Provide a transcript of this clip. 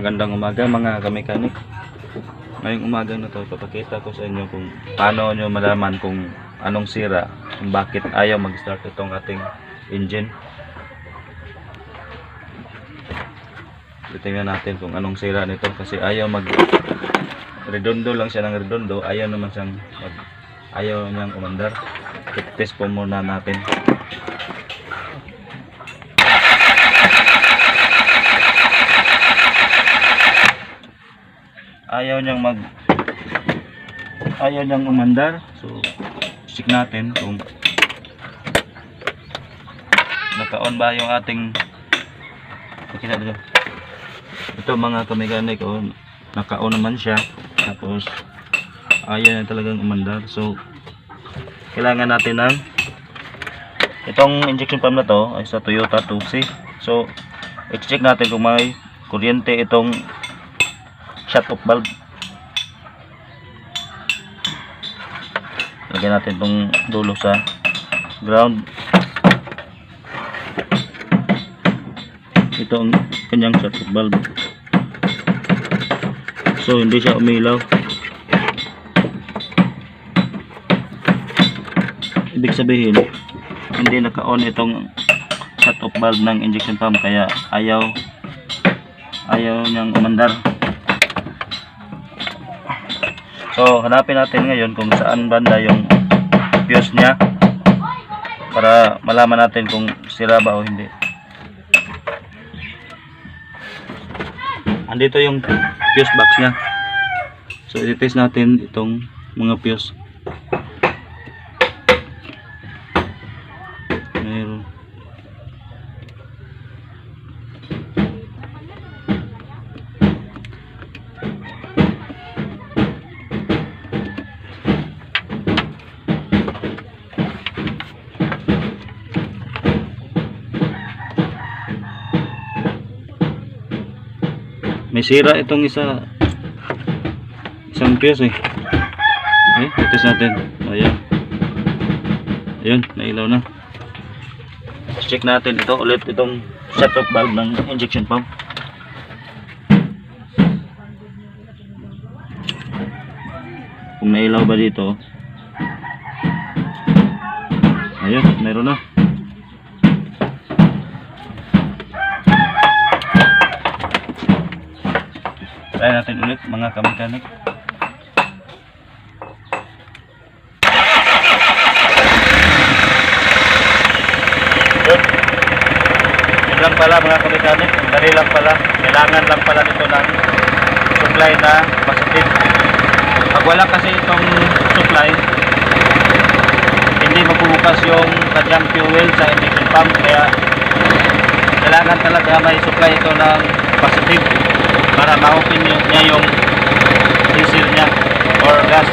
Magandang umaga mga kamekanik. Ngayong umaga na to, papakita ko sa inyo kung paano nyo malaman kung anong sira, kung bakit ayaw mag-start itong ating engine. Tingnan natin kung anong sira nito kasi ayaw redondo lang siya ng redondo, ayaw naman siyang ayaw niyang umandar. Test po muna natin. Ayaw niyang umandar. So check natin kung naka-on ba yung ating makita dito. Ito mga kamekanik, naka-on naman siya. Tapos ayaw na talagang umandar. So kailangan natin ng itong injection pump na to ay sa Toyota 2C. So i-check natin kung may kuryente itong shut off valve. Lagyan natin itong dulo sa ground. Ito ang kanyang shut off valve. So hindi siya umilaw. Ibig sabihin hindi naka-on itong shut off valve ng injection pump, kaya ayaw niyang umandar. So hanapin natin ngayon kung saan banda yung fuse niya para malaman natin kung sira ba o hindi. Andito yung fuse box niya. So i-test natin itong mga fuse. Meron. May sira itong isang fuse eh. Test natin. Ayan. Ayun, nailaw na. Check natin ito ulit, itong shut off valve ng injection pump. Kung nailaw ba dito. Ayun, meron na. Try natin ulit mga kamekanik. Yun lang pala mga kamekanik. Dali lang pala. Kailangan lang pala nito ng supply na positive. Pag wala kasi itong supply, hindi magbubukas yung kanyang fuel sa injection pump. Kaya kailangan talaga may supply ito ng positive para ma-open niya yung diesel niya or gas.